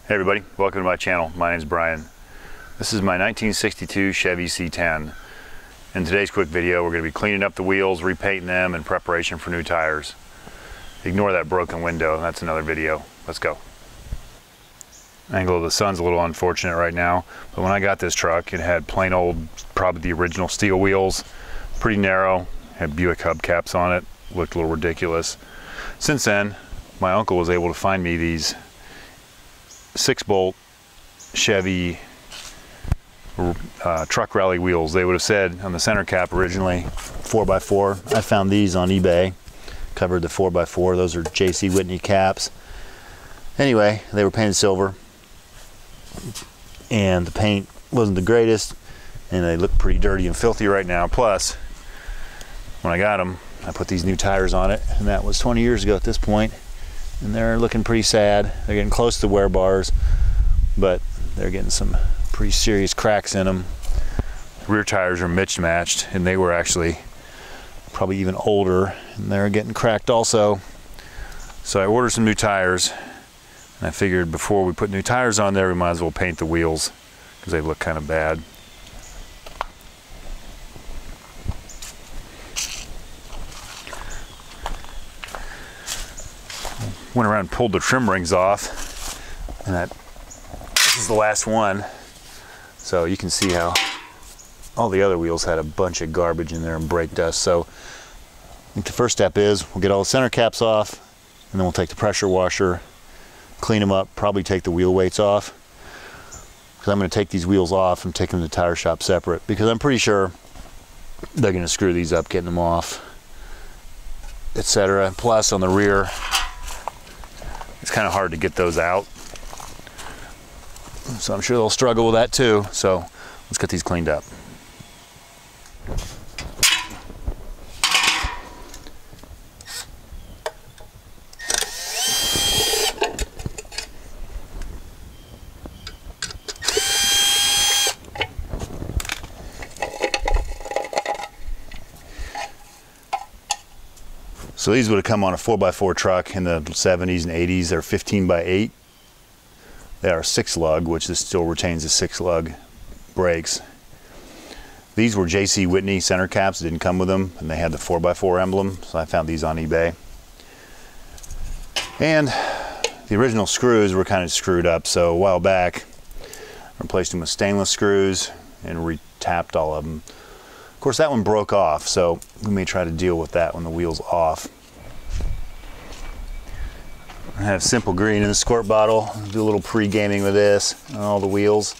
Hey everybody, welcome to my channel. My name is Brian. This is my 1962 Chevy C-10. In today's quick video, we're going to be cleaning up the wheels, repainting them in preparation for new tires. Ignore that broken window, that's another video. Let's go. Angle of the sun's a little unfortunate right now, but when I got this truck, it had plain old, probably the original steel wheels, pretty narrow, had Buick hubcaps on it, looked a little ridiculous. Since then, my uncle was able to find me these 6-bolt Chevy truck rally wheels. They would have said on the center cap originally 4x4. I found these on eBay, covered the 4x4. Those are J.C. Whitney caps. Anyway, they were painted silver and the paint wasn't the greatest and they look pretty dirty and filthy right now. Plus, when I got them, I put these new tires on it, and that was 20 years ago at this point, and they're looking pretty sad. They're getting close to wear bars, but they're getting some pretty serious cracks in them. Rear tires are mismatched, and they were actually probably even older, and they're getting cracked also. So I ordered some new tires, and I figured before we put new tires on there, we might as well paint the wheels because they look kind of bad. Went around and pulled the trim rings off, and this is the last one. So you can see how all the other wheels had a bunch of garbage in there and brake dust. So I think the first step is we'll get all the center caps off, and then we'll take the pressure washer, clean them up, probably take the wheel weights off, because I'm going to take these wheels off and take them to the tire shop separate, because I'm pretty sure they're going to screw these up getting them off, etc. Plus on the rear, it's kind of hard to get those out, so I'm sure they'll struggle with that too. So let's get these cleaned up. So these would have come on a 4x4 truck in the 70s and 80s. They're 15x8. They are 6-lug, which this still retains the 6-lug brakes. These were J.C. Whitney center caps, didn't come with them, and they had the 4x4 emblem, so I found these on eBay. And the original screws were kind of screwed up, so a while back I replaced them with stainless screws and retapped all of them. Of course, that one broke off, so we may try to deal with that when the wheel's off. I have Simple Green in the squirt bottle. Do a little pre-gaming with this on all the wheels.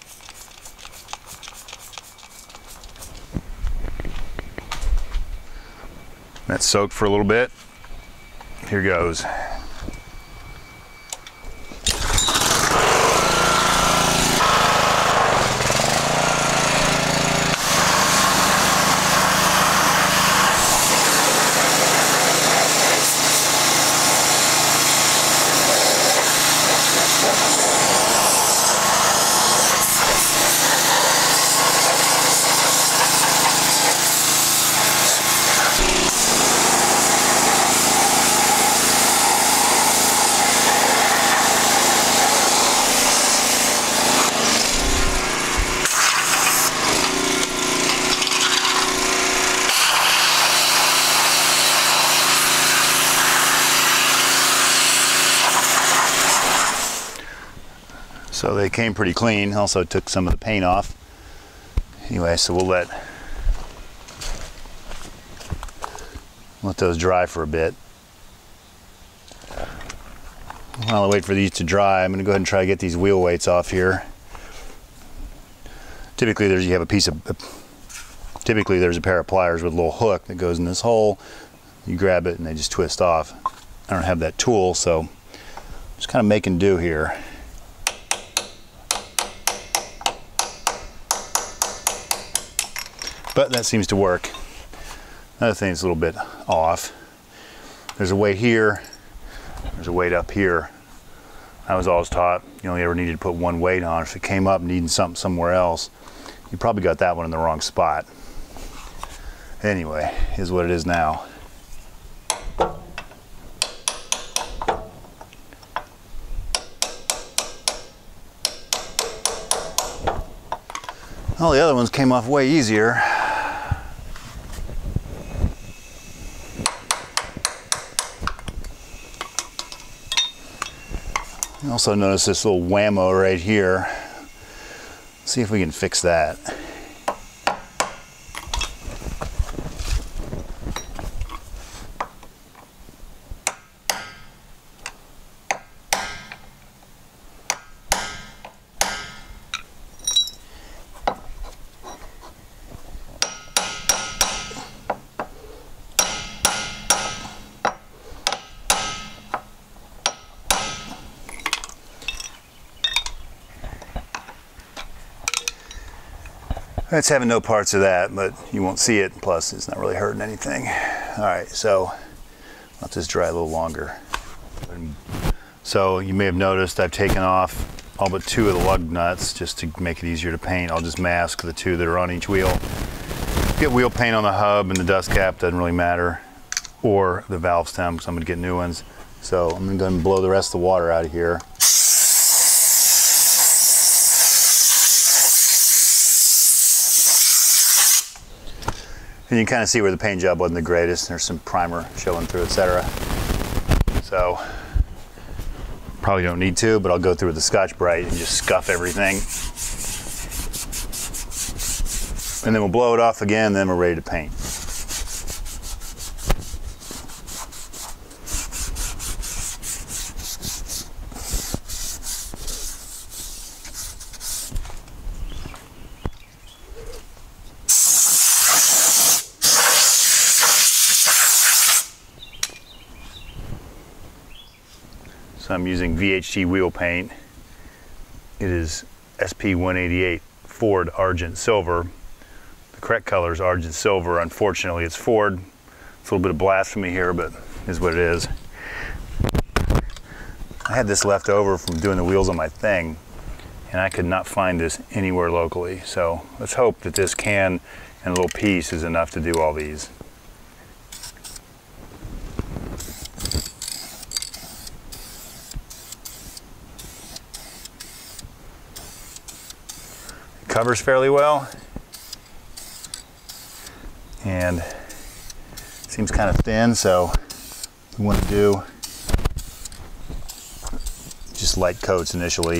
That's soaked for a little bit. Here goes. So they came pretty clean. Also took some of the paint off. Anyway, so we'll let those dry for a bit. While I wait for these to dry, I'm going to go ahead and try to get these wheel weights off here. Typically there's a pair of pliers with a little hook that goes in this hole. You grab it and they just twist off. I don't have that tool, so I'm just kind of making do here. But that seems to work. Another thing that's a little bit off. There's a weight here. There's a weight up here. I was always taught you only ever needed to put one weight on. If it came up needing something somewhere else, you probably got that one in the wrong spot. Anyway, is what it is now. All the other ones came off way easier. You also notice this little whammo right here. Let's see if we can fix that. It's having no parts of that, but you won't see it. Plus, it's not really hurting anything. All right, so let this dry a little longer. So you may have noticed I've taken off all but 2 of the lug nuts just to make it easier to paint. I'll just mask the 2 that are on each wheel. Get wheel paint on the hub and the dust cap, doesn't really matter, or the valve stem, because I'm going to get new ones. So I'm going to go ahead and blow the rest of the water out of here. And you can kind of see where the paint job wasn't the greatest. There's some primer showing through, etc. So, probably don't need to, but I'll go through with the Scotch-Brite and just scuff everything. And then we'll blow it off again, then we're ready to paint. So I'm using VHT wheel paint. It is SP188 Ford Argent Silver. The correct color is Argent Silver. Unfortunately, it's Ford. It's a little bit of blasphemy here, but it is what it is. I had this left over from doing the wheels on my Thing, and I could not find this anywhere locally. So let's hope that this can and a little piece is enough to do all these. Covers fairly well, and seems kind of thin, so we want to do just light coats initially.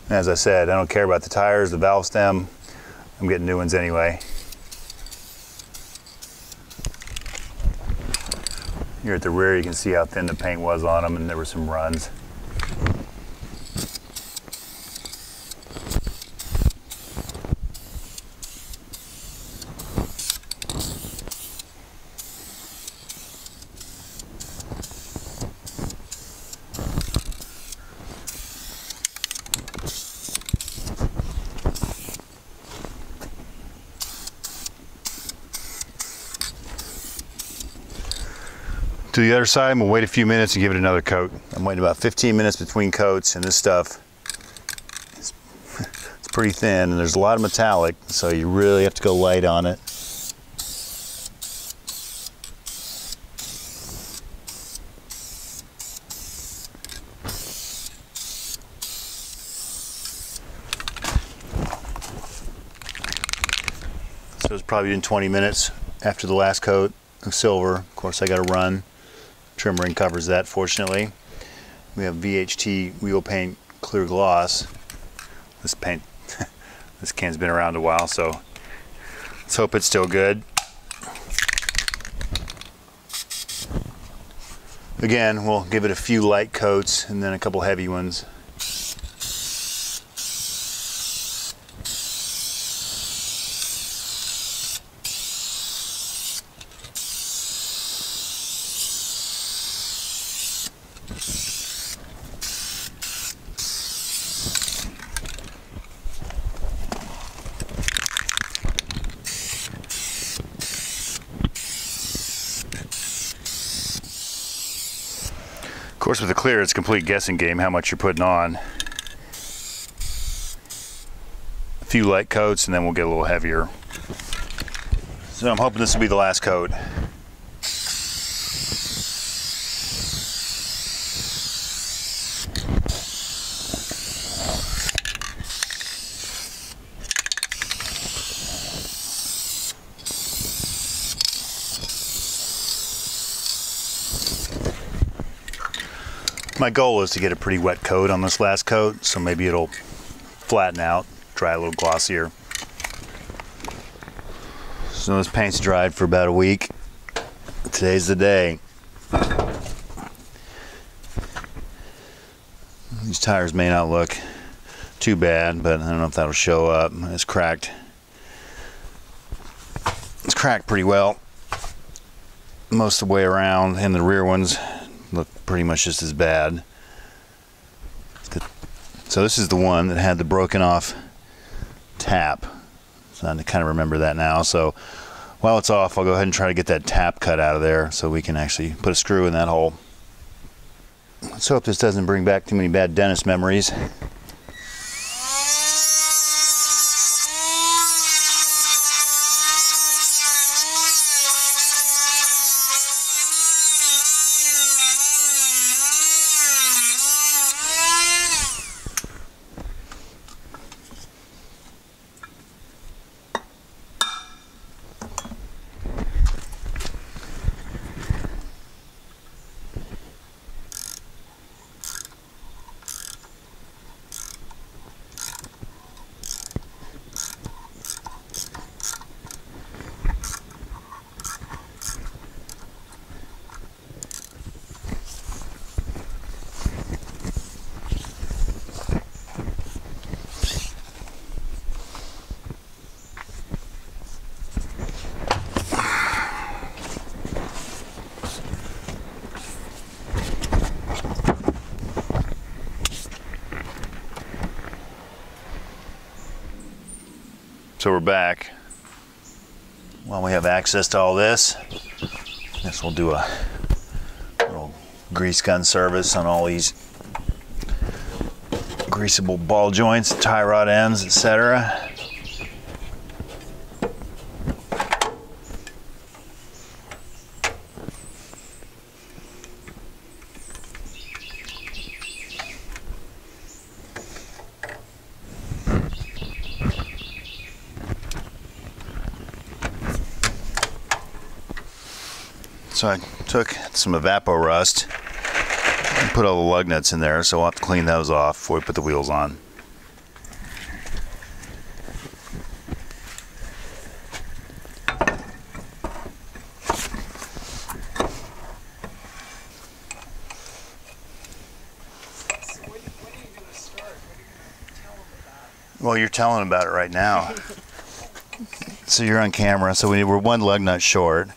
And as I said, I don't care about the tires, the valve stem. I'm getting new ones anyway. Here at the rear, you can see how thin the paint was on them, and there were some runs. To the other side, I'm gonna wait a few minutes and give it another coat. I'm waiting about 15 minutes between coats, and this stuff is it's pretty thin, and there's a lot of metallic, so you really have to go light on it. So it's probably been 20 minutes after the last coat of silver. Of course, I got to run. Trim ring covers that, fortunately. We have VHT wheel paint clear gloss. This paint, this can's been around a while, so let's hope it's still good. Again, we'll give it a few light coats and then a couple heavy ones. Of course, with the clear, it's a complete guessing game how much you're putting on. A few light coats, and then we'll get a little heavier. So I'm hoping this will be the last coat. My goal is to get a pretty wet coat on this last coat, so maybe it'll flatten out, dry a little glossier. So this paint's dried for about a week. Today's the day. These tires may not look too bad, but I don't know if that'll show up. It's cracked. It's cracked pretty well most of the way around, and the rear ones look pretty much just as bad. So this is the one that had the broken off tap. So I kind of remember that now. So while it's off, I'll go ahead and try to get that tap cut out of there so we can actually put a screw in that hole. Let's hope this doesn't bring back too many bad dentist memories. So we're back. While we have access to all this, I guess we'll do a little grease gun service on all these greasable ball joints, tie rod ends, etc. So I took some Evapor Rust and put all the lug nuts in there, so we'll have to clean those off before we put the wheels on. So when are you going to start? What are you going to tell them about? Well, you're telling them about it right now. So you're on camera, so we're one lug nut short.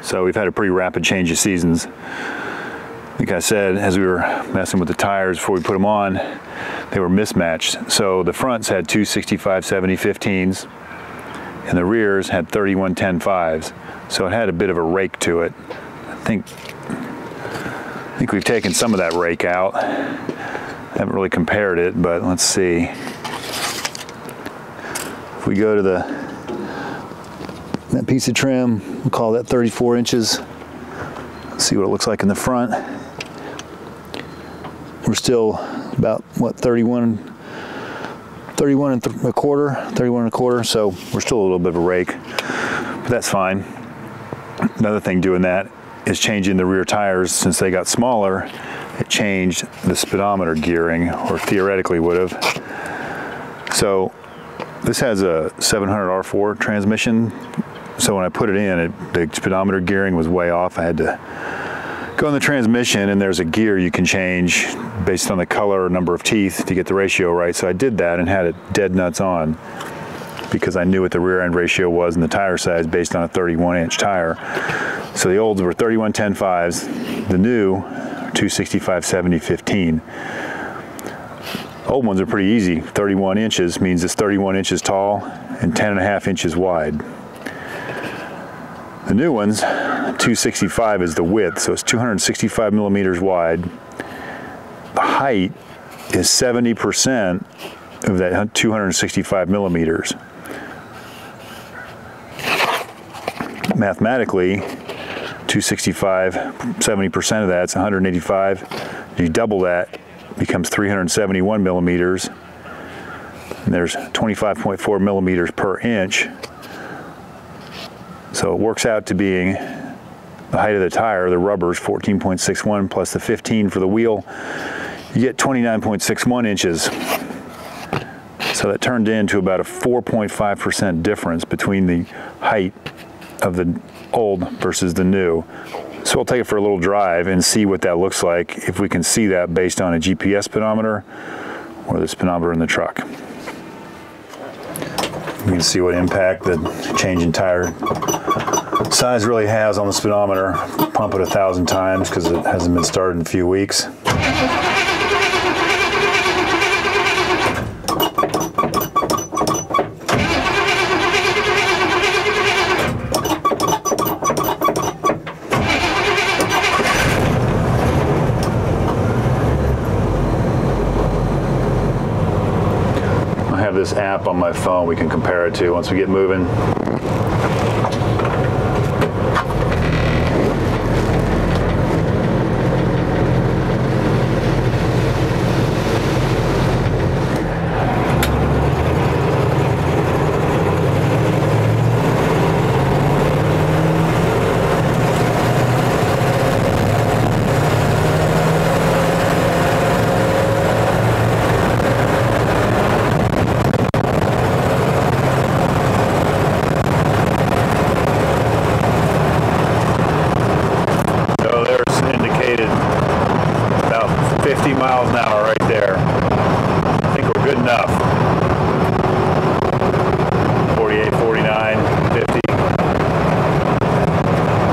So we've had a pretty rapid change of seasons. Like I said, as we were messing with the tires before we put them on, they were mismatched. So the fronts had two 65/70 15s, and the rears had 31/10 5s. So it had a bit of a rake to it. I think we've taken some of that rake out. I haven't really compared it, but let's see. If we go to that piece of trim, we'll call that 34 inches. See what it looks like in the front. We're still about, what, 31 and a quarter, so we're still a little bit of a rake, but that's fine. Another thing doing that is changing the rear tires. Since they got smaller, it changed the speedometer gearing, or theoretically would have. So this has a 700 R4 transmission. So when I put it in, the speedometer gearing was way off. I had to go in the transmission, and there's a gear you can change based on the color or number of teeth to get the ratio right. So I did that and had it dead nuts on, because I knew what the rear end ratio was and the tire size based on a 31-inch tire. So the olds were 31-10-5s, the new 265-70-15. Old ones are pretty easy. 31 inches means it's 31 inches tall and 10.5 inches wide. The new ones, 265 is the width, so it's 265 millimeters wide. The height is 70% of that 265 millimeters. Mathematically, 265, 70% of that's 185. You double that, it becomes 371 millimeters. And there's 25.4 millimeters per inch. So it works out to being the height of the tire, the rubber's 14.61 plus the 15 for the wheel. You get 29.61 inches. So that turned into about a 4.5% difference between the height of the old versus the new. So we'll take it for a little drive and see what that looks like, if we can see that based on a GPS speedometer or the speedometer in the truck. You can see what impact the change in tire size really has on the speedometer. Pump it 1,000 times because it hasn't been started in a few weeks. I have this app on my phone we can compare it to once we get moving. So there's indicated about 50 miles an hour right there. I think we're good enough. 48, 49, 50. I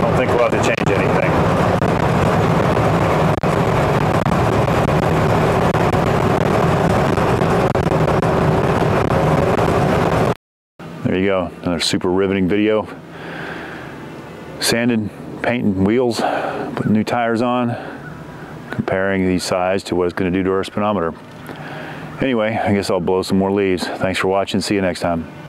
don't think we'll have to change anything. There you go, another super riveting video. Sanding, painting wheels, putting new tires on, comparing the size to what it's going to do to our speedometer. Anyway, I guess I'll blow some more leaves. Thanks for watching. See you next time.